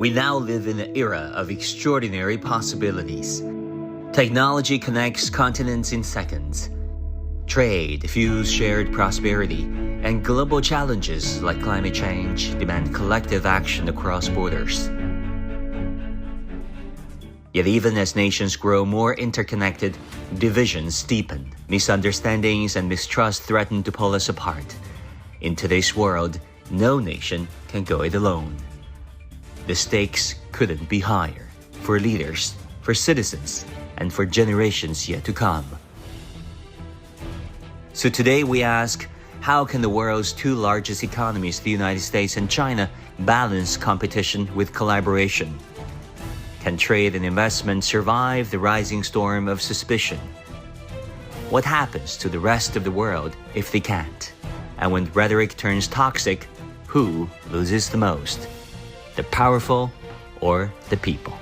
We now live in an era of extraordinary possibilities. Technology connects continents in seconds. Trade fuels shared prosperity, and global challenges like climate change demand collective action across borders. Yet even as nations grow more interconnected, divisions deepen, misunderstandings and mistrust threaten to pull us apart. In today's world, no nation can go it alone. The stakes couldn't be higher for leaders, for citizens, and for generations yet to come. So today we ask, how can the world's two largest economies, the United States and China, balance competition with collaboration? Can trade and investment survive the rising storm of suspicion? What happens to the rest of the world if they can't? And when rhetoric turns toxic, who loses the most? The powerful or the people?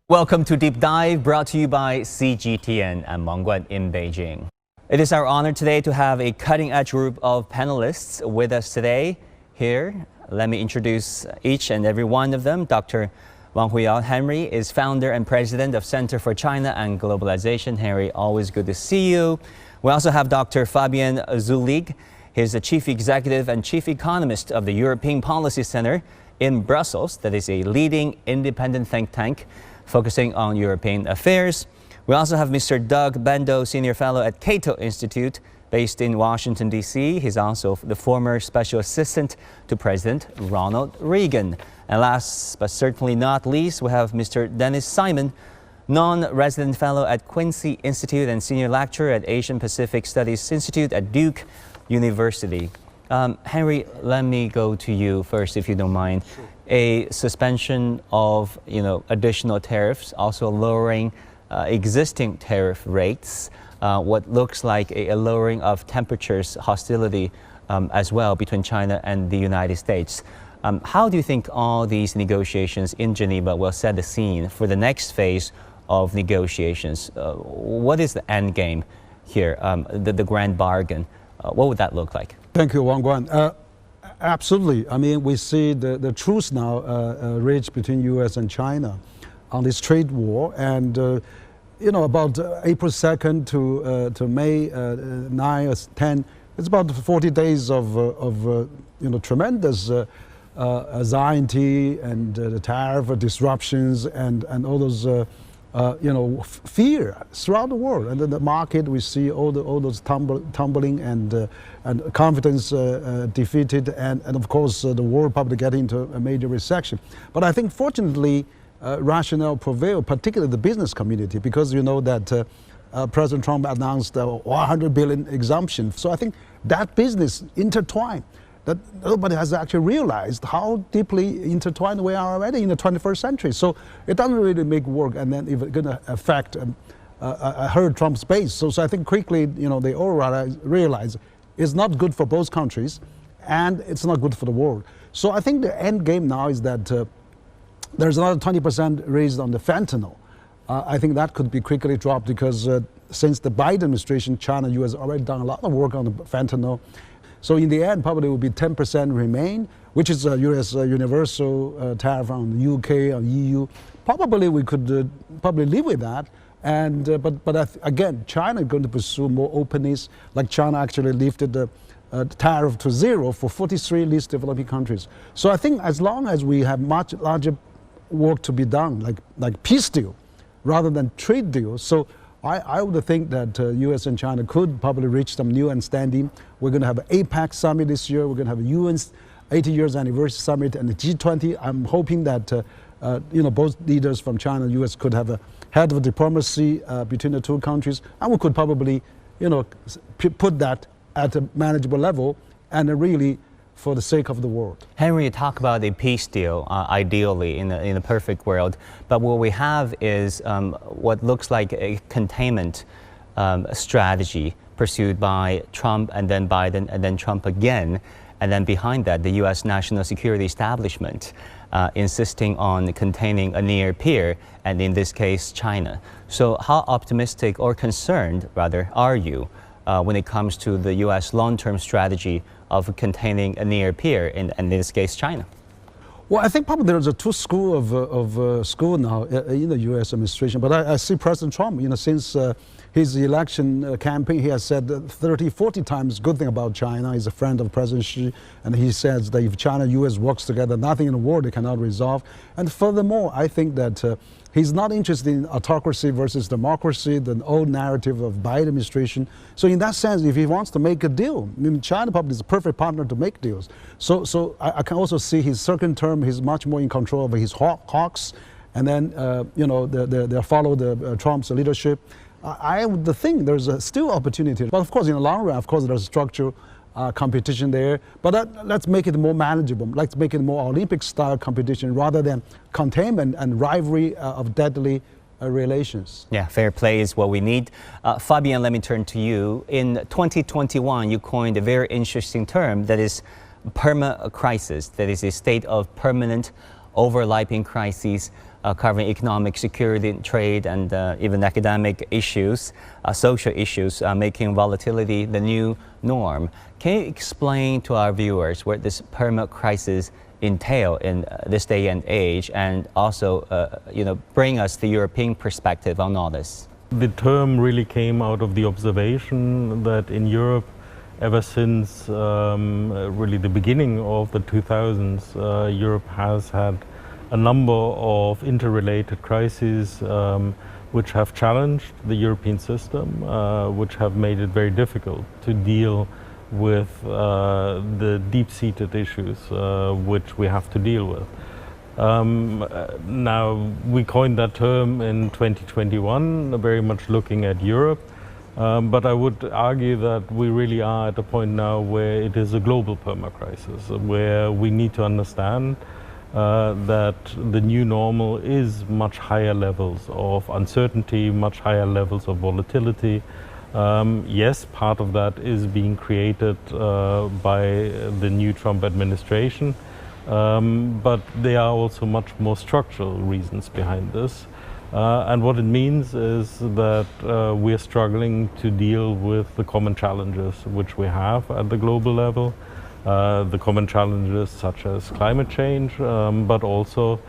Welcome to Deep Dive, brought to you by CGTN and Guan in Beijing. It is our honor today to have a cutting-edge group of panelists with us today. Here, let me introduce each and every one of them. Dr. Wang Henry is founder and president of Center for China and Globalization. Henry, always good to see you. We also have Dr. Fabian Zulig. He's the chief executive and chief economist of the European Policy Center in Brussels. That is a leading independent think tank focusing on European affairs. We also have Mr. Doug Bendo, Senior Fellow at Cato Institute, based in Washington, D.C. He's also the former Special Assistant to President Ronald Reagan. And last but certainly not least, we have Mr. Dennis Simon, non-resident fellow at Quincy Institute and senior lecturer at Asian Pacific Studies Institute at Duke University. Henry, let me go to you first, if you don't mind. Sure. A suspension of additional tariffs, also lowering existing tariff rates, what looks like a lowering of temperatures, hostility as well between China and the United States. How do you think all these negotiations in Geneva will set the scene for the next phase of negotiations? What is the end game here, the grand bargain? What would that look like? Thank you, Guan. Absolutely. I mean, we see the truce now reached between U.S. and China on this trade war. And, about April 2nd to May 9 or 10, it's about 40 days of tremendous anxiety and the tariff disruptions and all those fear throughout the world. And then the market, we see all those tumbling and confidence defeated, and of course the world probably getting into a major recession. But I think fortunately rationale prevailed, particularly the business community, because you know that President Trump announced a $100 billion exemption. So I think that business intertwined, that nobody has actually realized how deeply intertwined we are already in the 21st century. So it doesn't really make work, and then it's going to affect hurt Trump's base. So I think quickly, they all realize it's not good for both countries, and it's not good for the world. So I think the end game now is that there's another 20% raised on the fentanyl. I think that could be quickly dropped because since the Biden administration, China-U.S. already done a lot of work on the fentanyl. So in the end, probably it will be 10% remain, which is a U.S. universal tariff on the UK, on EU. Probably we could probably live with that. And but again, China is going to pursue more openness. Like China actually lifted the tariff to 0 for 43 least developing countries. So I think as long as we have much larger work to be done, like peace deal, rather than trade deal. So I would think that U.S. and China could probably reach some new understanding. We're going to have an APEC summit this year. We're going to have a UN's 80 years anniversary summit and the G20. I'm hoping that both leaders from China and U.S. could have a head of diplomacy between the two countries, and we could probably put that at a manageable level and really for the sake of the world. Henry, you talk about a peace deal, ideally, in a perfect world. But what we have is what looks like a containment strategy, pursued by Trump and then Biden and then Trump again. And then behind that, the U.S. national security establishment insisting on containing a near peer, and in this case, China. So how optimistic or concerned, rather, are you when it comes to the U.S. long-term strategy of containing a near peer, in this case, China? Well, I think probably there's a two school of school now in the U.S. administration. But I see President Trump, since his election campaign, he has said 30, 40 times good thing about China. He's a friend of President Xi, and he says that if China-U.S. works together, nothing in the world they cannot resolve. And furthermore, I think that he's not interested in autocracy versus democracy, the old narrative of Biden administration. So in that sense, if he wants to make a deal, China probably is a perfect partner to make deals. So I can also see his second term, he's much more in control of his hawks, and then they follow Trump's leadership. I would think there's still opportunity, but of course in the long run, of course there's structural competition there. But let's make it more manageable. Let's make it more Olympic-style competition rather than containment and rivalry of deadly relations. Yeah, fair play is what we need. Fabian, let me turn to you. In 2021, you coined a very interesting term that is perma-crisis, that is a state of permanent overlapping crises covering economic, security, trade, and even academic issues, social issues, making volatility the new norm. Can you explain to our viewers what this perma-crisis entail in this day and age, and also bring us the European perspective on all this? The term really came out of the observation that in Europe, ever since really the beginning of the 2000s, Europe has had a number of interrelated crises which have challenged the European system, which have made it very difficult to deal with the deep-seated issues which we have to deal with. Now, we coined that term in 2021, very much looking at Europe, but I would argue that we really are at a point now where it is a global perma-crisis, where we need to understand that the new normal is much higher levels of uncertainty, much higher levels of volatility. Yes, part of that is being created by the new Trump administration, but there are also much more structural reasons behind this. And what it means is that we are struggling to deal with the common challenges which we have at the global level. The common challenges such as climate change, but also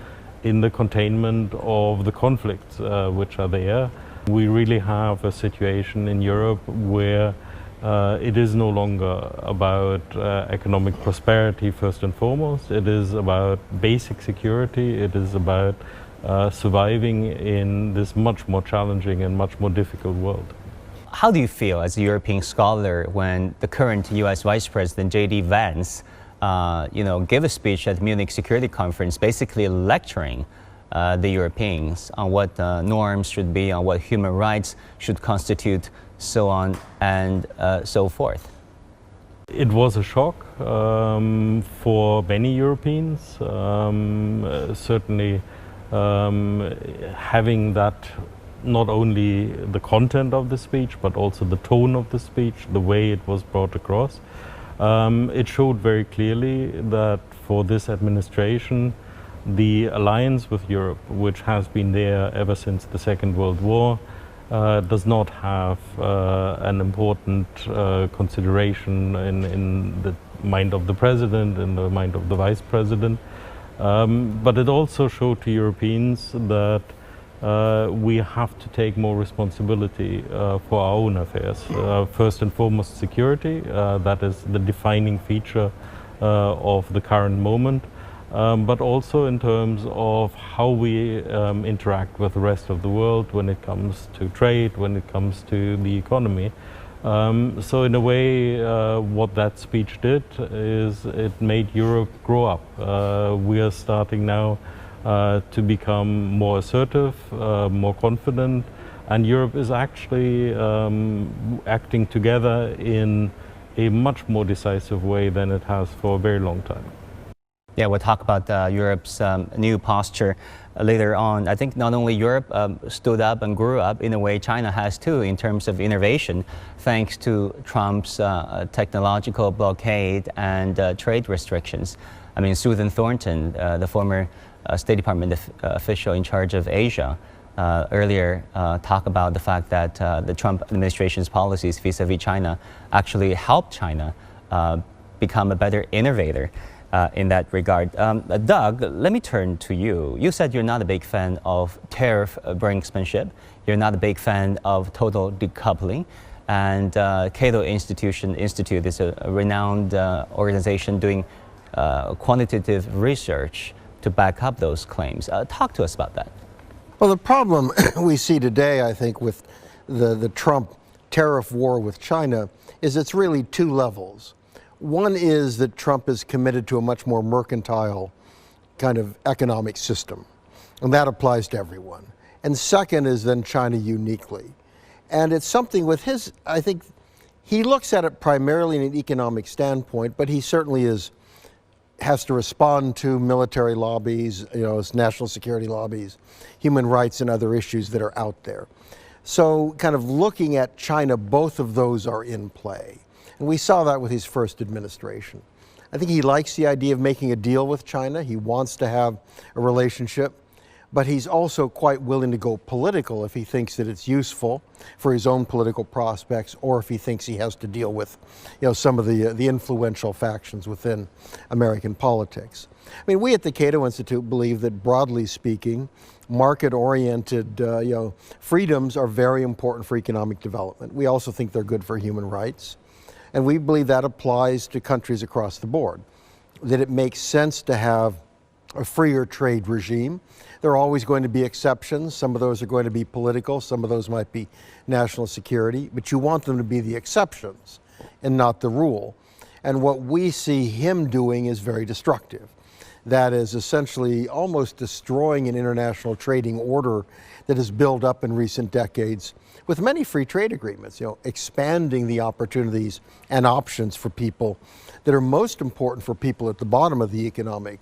in the containment of the conflicts which are there. We really have a situation in Europe where it is no longer about economic prosperity first and foremost. It is about basic security. It is about surviving in this much more challenging and much more difficult world. How do you feel as a European scholar when the current U.S. Vice President J.D. Vance, gave a speech at the Munich Security Conference, basically lecturing the Europeans on what norms should be, on what human rights should constitute, so on and so forth? It was a shock for many Europeans. Certainly, having that. Not only the content of the speech, but also the tone of the speech, the way it was brought across. It showed very clearly that for this administration, the alliance with Europe, which has been there ever since the Second World War, does not have an important consideration in the mind of the president, in the mind of the vice president. But it also showed to Europeans that we have to take more responsibility for our own affairs. First and foremost, security. That is the defining feature of the current moment. But also in terms of how we interact with the rest of the world when it comes to trade, when it comes to the economy. So in a way, what that speech did is it made Europe grow up. We are starting now to become more assertive, more confident, and Europe is actually acting together in a much more decisive way than it has for a very long time. Yeah, we'll talk about Europe's new posture later on. I think not only Europe stood up and grew up in a way China has too in terms of innovation, thanks to Trump's technological blockade and trade restrictions. I mean, Susan Thornton, the former State Department official in charge of Asia, earlier talked about the fact that the Trump administration's policies vis-a-vis China actually helped China become a better innovator. In that regard. Doug, let me turn to you. You said you're not a big fan of tariff brinksmanship. You're not a big fan of total decoupling. And Cato Institute is a renowned organization doing quantitative research to back up those claims. Talk to us about that. Well, the problem we see today, I think, with the Trump tariff war with China is it's really two levels. One is that Trump is committed to a much more mercantile kind of economic system, and that applies to everyone. And second is then China uniquely. And it's something with his, I think, he looks at it primarily in an economic standpoint, but he certainly has to respond to military lobbies, national security lobbies, human rights and other issues that are out there. So kind of looking at China, both of those are in play. And we saw that with his first administration. I think he likes the idea of making a deal with China. He wants to have a relationship, but he's also quite willing to go political if he thinks that it's useful for his own political prospects, or if he thinks he has to deal with, some of the influential factions within American politics. I mean, we at the Cato Institute believe that, broadly speaking, market-oriented, freedoms are very important for economic development. We also think they're good for human rights. And we believe that applies to countries across the board, that it makes sense to have a freer trade regime. There are always going to be exceptions. Some of those are going to be political. Some of those might be national security. But you want them to be the exceptions and not the rule. And what we see him doing is very destructive. That is essentially almost destroying an international trading order that has built up in recent decades with many free trade agreements, expanding the opportunities and options for people that are most important for people at the bottom of the economic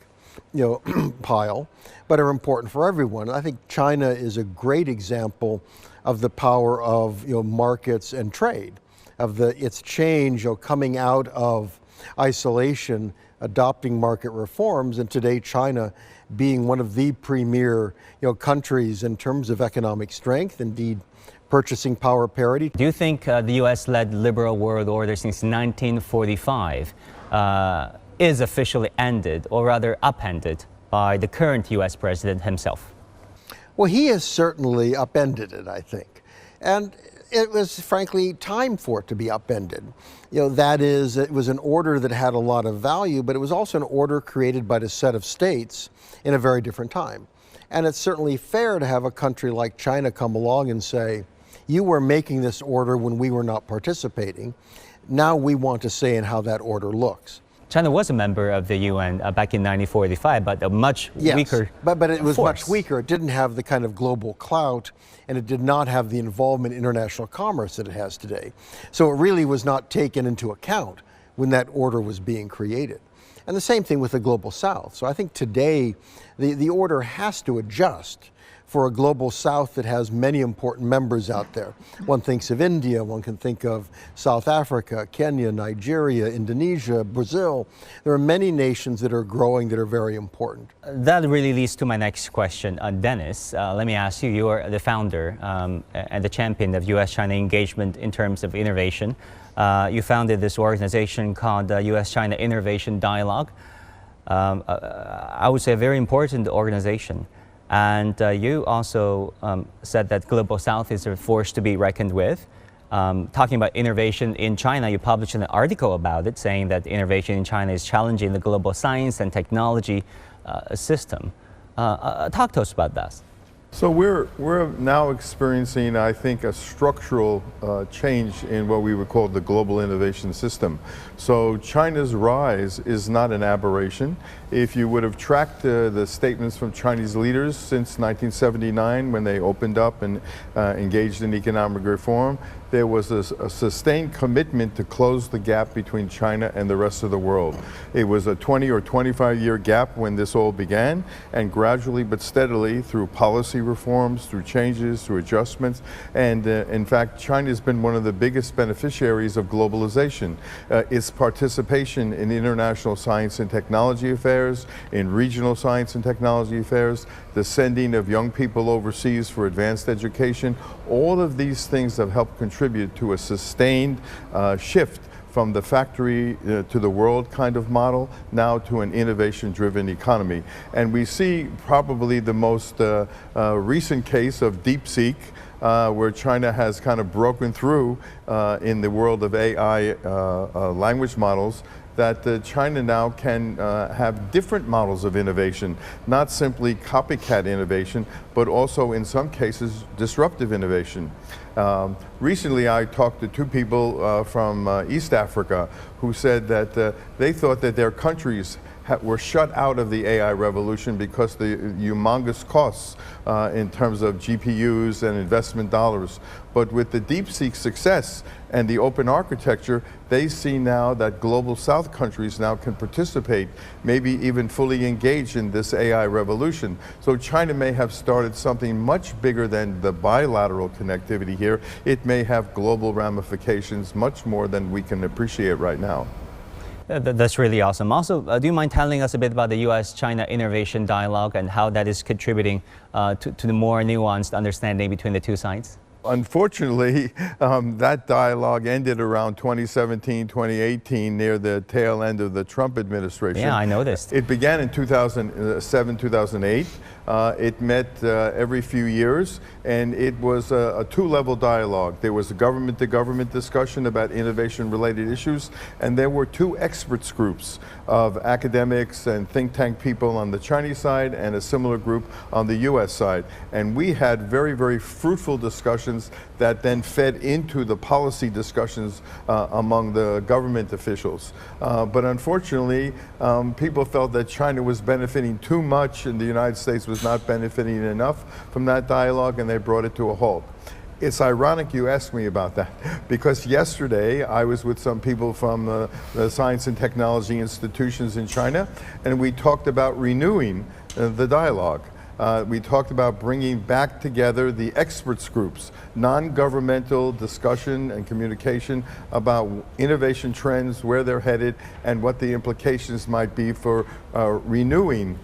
pile, but are important for everyone. I think China is a great example of the power of markets and trade, of its change, coming out of isolation, adopting market reforms, and today China being one of the premier countries in terms of economic strength, indeed purchasing power parity. Do you think the U.S.-led liberal world order since 1945 is officially ended, or rather upended, by the current U.S. president himself? Well, he has certainly upended it, I think. And it was, frankly, time for it to be upended. That is, it was an order that had a lot of value, but it was also an order created by a set of states in a very different time. And it's certainly fair to have a country like China come along and say, you were making this order when we were not participating. Now we want to say in how that order looks. China was a member of the UN back in 1945, but a much weaker but it was force. much weaker. It didn't have the kind of global clout, and it did not have the involvement in international commerce that it has today. So it really was not taken into account when that order was being created. And the same thing with the Global South. So I think today the order has to adjust for a Global South that has many important members out there. One thinks of India, one can think of South Africa, Kenya, Nigeria, Indonesia, Brazil. There are many nations that are growing that are very important. That really leads to my next question. Dennis, let me ask you, you are the founder and the champion of U.S.-China engagement in terms of innovation. You founded this organization called U.S.-China Innovation Dialogue. I would say a very important organization. And you also said that Global South is a force to be reckoned with. Talking about innovation in China, you published an article about it, saying that innovation in China is challenging the global science and technology system. Talk to us about that. So we're now experiencing, I think, a structural change in what we would call the global innovation system. So China's rise is not an aberration. If you would have tracked the statements from Chinese leaders since 1979, when they opened up and engaged in economic reform, there was a sustained commitment to close the gap between China and the rest of the world. It was a 20 or 25-year gap when this all began, and gradually but steadily, through policy reforms, through changes, through adjustments, and in fact, China has been one of the biggest beneficiaries of globalization. Its participation in international science and technology affairs, in regional science and technology affairs, the sending of young people overseas for advanced education, all of these things have helped contribute to a sustained shift from the factory to the world kind of model now to an innovation-driven economy. And we see probably the most recent case of DeepSeek, where China has kind of broken through in the world of AI language models, that China now can have different models of innovation, not simply copycat innovation, but also in some cases disruptive innovation. Recently I talked to two people from East Africa who said that they thought that their countries were shut out of the AI revolution because the humongous costs in terms of GPUs and investment dollars. But with the DeepSeek success and the open architecture, they see now that global South countries now can participate, maybe even fully engage in this AI revolution. So China may have started something much bigger than the bilateral connectivity here. It may have global ramifications much more than we can appreciate right now. That's really awesome. Also, do you mind telling us a bit about the U.S.-China innovation dialogue and how that is contributing to the more nuanced understanding between the two sides? Unfortunately, that dialogue ended around 2017, 2018, near the tail end of the Trump administration. Yeah, I noticed. It began in 2007, 2008. It met every few years, and it was a two-level dialogue. There was a government-to-government discussion about innovation-related issues, and there were two experts groups of academics and think tank people on the Chinese side and a similar group on the U.S. side. And we had very, very fruitful discussions that then fed into the policy discussions among the government officials. But unfortunately, people felt that China was benefiting too much and the United States was not benefiting enough from that dialogue, and they brought it to a halt. It's ironic you asked me about that, because yesterday I was with some people from the science and technology institutions in China, and we talked about renewing the dialogue. We talked about bringing back together the experts groups, non-governmental discussion and communication about innovation trends, where they're headed, and what the implications might be for renewing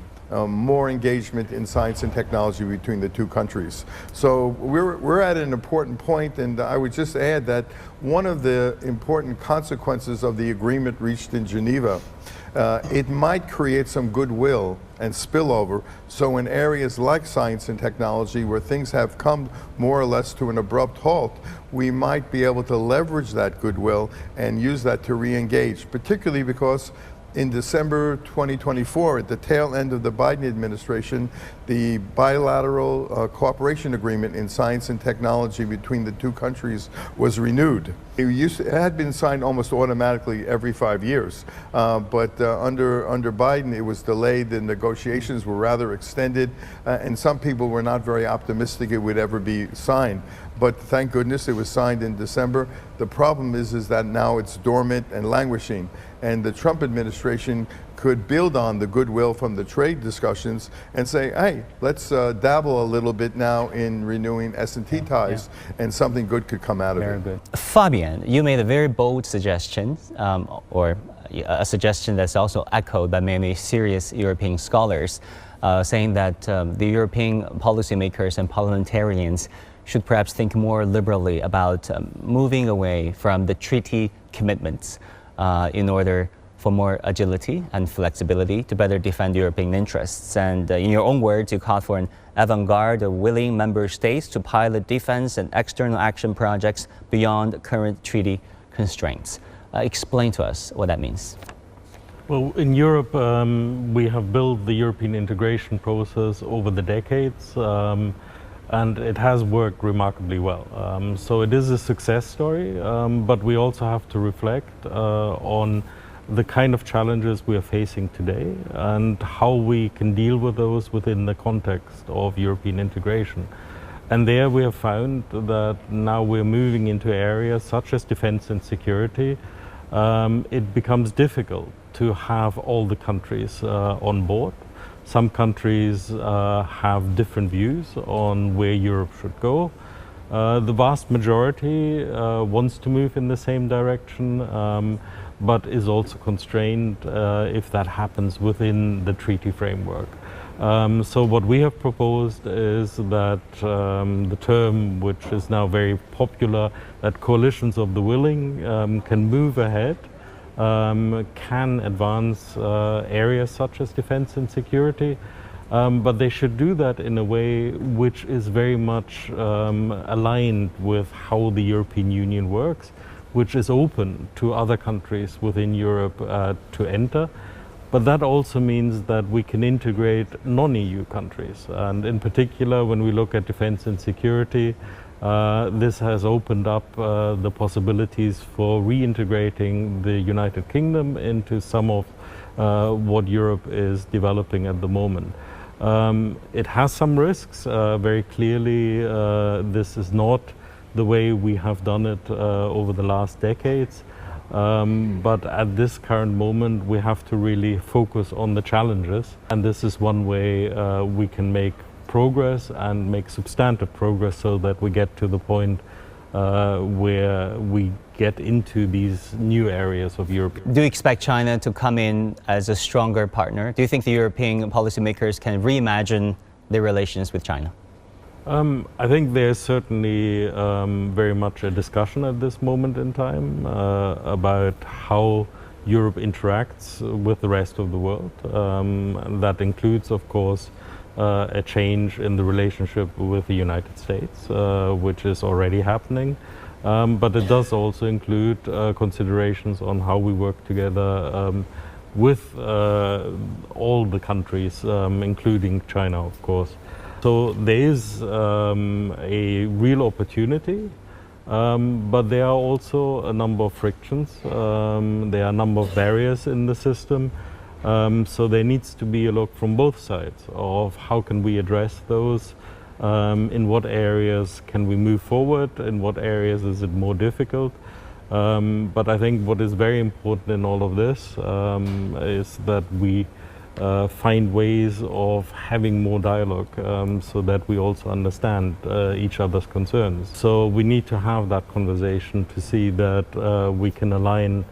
more engagement in science and technology between the two countries. So we're at an important point, and I would just add that one of the important consequences of the agreement reached in Geneva, it might create some goodwill and spillover. So in areas like science and technology, where things have come more or less to an abrupt halt, we might be able to leverage that goodwill and use that to re-engage, particularly because in December 2024, at the tail end of the Biden administration, the bilateral cooperation agreement in science and technology between the two countries was renewed. It had been signed almost automatically every 5 years, but under Biden it was delayed. The negotiations were rather extended, and some people were not very optimistic it would ever be signed. But thank goodness it was signed in December. The problem is that now it's dormant and languishing, and the Trump administration could build on the goodwill from the trade discussions and say, hey, let's dabble a little bit now in renewing S&T ties, and something good could come out of it. Very good. Fabian, you made a very bold suggestion, or a suggestion that's also echoed by many serious European scholars, saying that the European policymakers and parliamentarians should perhaps think more liberally about moving away from the treaty commitments in order for more agility and flexibility to better defend European interests. And in your own words, you called for an avant-garde of willing member states to pilot defense and external action projects beyond current treaty constraints. Explain to us what that means. Well, in Europe, we have built the European integration process over the decades, and it has worked remarkably well. So it is a success story, but we also have to reflect on the kind of challenges we are facing today and how we can deal with those within the context of European integration. And there we have found that now we're moving into areas such as defense and security. It becomes difficult to have all the countries on board. Some countries have different views on where Europe should go. The vast majority wants to move in the same direction, but is also constrained if that happens within the treaty framework. So what we have proposed is that the term, which is now very popular, that coalitions of the willing can move ahead, can advance areas such as defense and security, but they should do that in a way which is very much aligned with how the European Union works, which is open to other countries within Europe to enter. But that also means that we can integrate non-EU countries. And in particular, when we look at defense and security, this has opened up the possibilities for reintegrating the United Kingdom into some of what Europe is developing at the moment. It has some risks. Very clearly, this is not the way we have done it over the last decades. But at this current moment, we have to really focus on the challenges. And this is one way we can make progress and make substantive progress so that we get to the point where we get into these new areas of Europe. Do you expect China to come in as a stronger partner? Do you think the European policymakers can reimagine their relations with China? I think there's certainly very much a discussion at this moment in time about how Europe interacts with the rest of the world. And that includes, of course, a change in the relationship with the United States, which is already happening. But it does also include considerations on how we work together with all the countries, including China, of course. So there is a real opportunity, but there are also a number of frictions. There are a number of barriers in the system. So there needs to be a look from both sides of how can we address those, in what areas can we move forward, in what areas is it more difficult. But I think what is very important in all of this is that we find ways of having more dialogue so that we also understand each other's concerns. So we need to have that conversation to see that we can align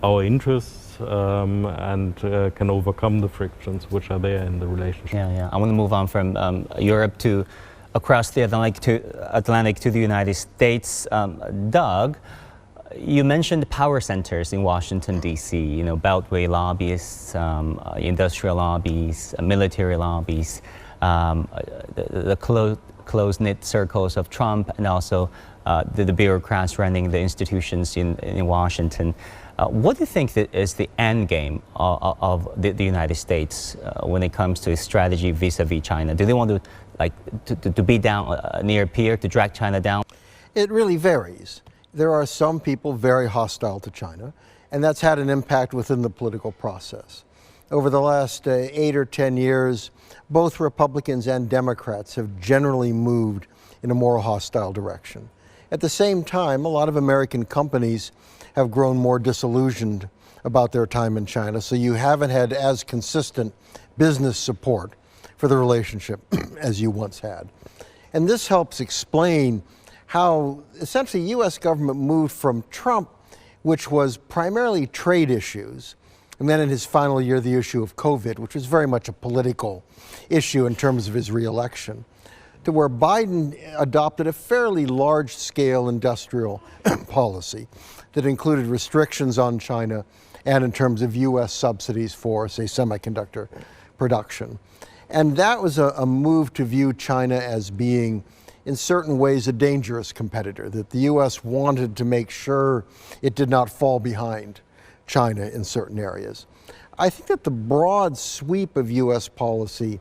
our interests and can overcome the frictions which are there in the relationship. Yeah. I want to move on from Europe to across the Atlantic to the United States. Doug, you mentioned power centers in Washington, D.C., beltway lobbyists, industrial lobbies, military lobbies, the close-knit circles of Trump, and also the bureaucrats running the institutions in Washington. What do you think is the end game of the United States when it comes to strategy vis-a-vis China? Do they want to be down near peer, to drag China down? It really varies. There are some people very hostile to China, and that's had an impact within the political process. Over the last 8 or 10 years, both Republicans and Democrats have generally moved in a more hostile direction. At the same time, a lot of American companies have grown more disillusioned about their time in China, so you haven't had as consistent business support for the relationship as you once had. And this helps explain how essentially U.S. government moved from Trump, which was primarily trade issues, and then in his final year, the issue of COVID, which was very much a political issue in terms of his reelection, to where Biden adopted a fairly large-scale industrial policy that included restrictions on China and in terms of U.S. subsidies for, say, semiconductor production. And that was a move to view China as being in certain ways a dangerous competitor, that the U.S. wanted to make sure it did not fall behind China in certain areas. I think that the broad sweep of U.S. policy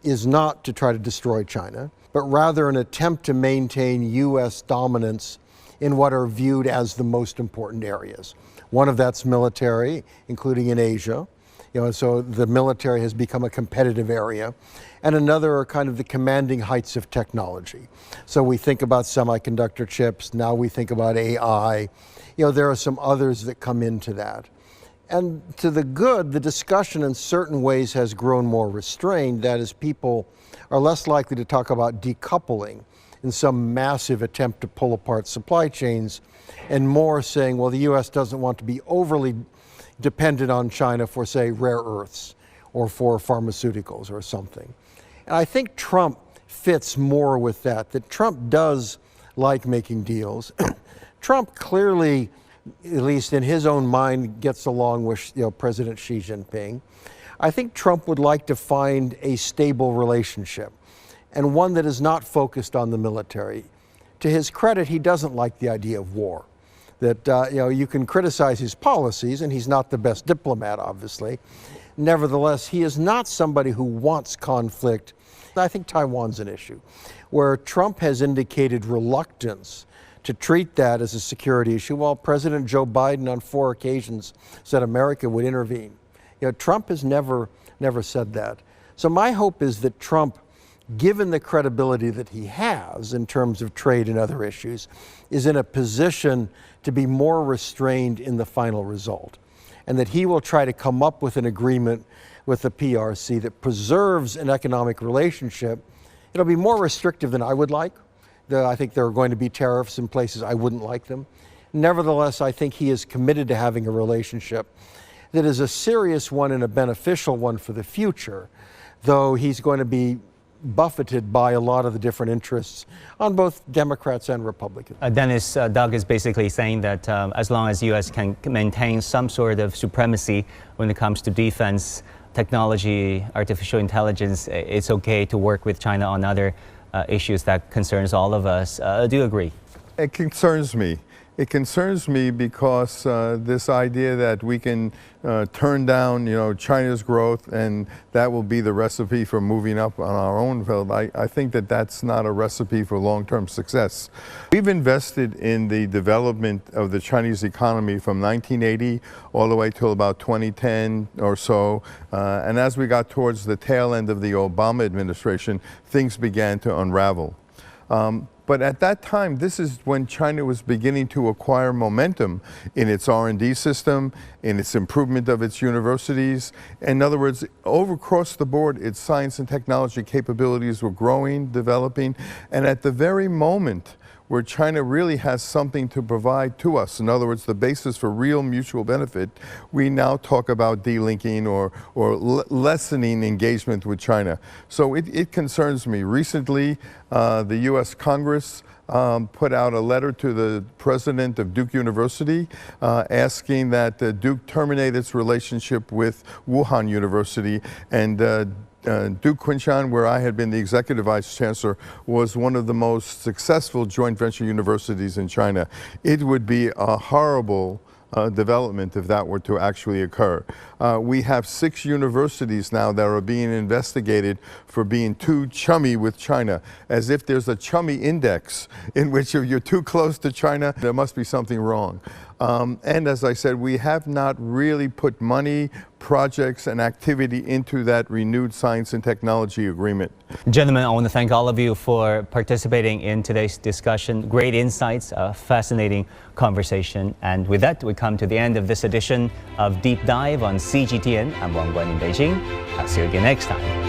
is not to try to destroy China, but rather an attempt to maintain U.S. dominance in what are viewed as the most important areas. One of that's military, including in Asia, so the military has become a competitive area. And another are kind of the commanding heights of technology. So we think about semiconductor chips, now we think about AI. There are some others that come into that. And to the good, the discussion in certain ways has grown more restrained. That is, people are less likely to talk about decoupling in some massive attempt to pull apart supply chains, and more saying, well, the U.S. doesn't want to be overly dependent on China for, say, rare earths or for pharmaceuticals or something. And I think Trump fits more with that Trump does like making deals. Trump clearly, at least in his own mind, gets along with President Xi Jinping. I think Trump would like to find a stable relationship, and one that is not focused on the military. To his credit, he doesn't like the idea of war. That you can criticize his policies, and he's not the best diplomat, obviously. Nevertheless, he is not somebody who wants conflict. I think Taiwan's an issue, where Trump has indicated reluctance to treat that as a security issue, while President Joe Biden on 4 occasions said America would intervene. Trump has never said that. So my hope is that Trump, given the credibility that he has in terms of trade and other issues, is in a position to be more restrained in the final result, and that he will try to come up with an agreement with the PRC that preserves an economic relationship. It'll be more restrictive than I would like. I think there are going to be tariffs in places I wouldn't like them. Nevertheless, I think he is committed to having a relationship that is a serious one and a beneficial one for the future, though he's going to be buffeted by a lot of the different interests on both Democrats and Republicans. Dennis, Doug is basically saying that as long as the U.S. can maintain some sort of supremacy when it comes to defense, technology, artificial intelligence, it's okay to work with China on other issues that concerns all of us. Do you agree? It concerns me. It concerns me because this idea that we can turn down, China's growth and that will be the recipe for moving up on our own field, I think that that's not a recipe for long-term success. We've invested in the development of the Chinese economy from 1980 all the way till about 2010 or so. And as we got towards the tail end of the Obama administration, things began to unravel. But at that time, this is when China was beginning to acquire momentum in its R&D system, in its improvement of its universities. In other words, across the board, its science and technology capabilities were growing, developing, and at the very moment where China really has something to provide to us, in other words, the basis for real mutual benefit, we now talk about delinking or lessening engagement with China. So it concerns me. Recently, the U.S. Congress put out a letter to the president of Duke University asking that Duke terminate its relationship with Wuhan University, and Duke Kunshan, where I had been the executive vice chancellor, was one of the most successful joint venture universities in China. It would be a horrible development if that were to actually occur. We have 6 universities now that are being investigated for being too chummy with China, as if there's a chummy index in which if you're too close to China, there must be something wrong. And as I said, we have not really put money, projects, and activity into that renewed science and technology agreement. Gentlemen, I want to thank all of you for participating in today's discussion. Great insights, a fascinating conversation. And with that, we come to the end of this edition of Deep Dive on CGTN. I'm Wang Guan in Beijing. I'll see you again next time.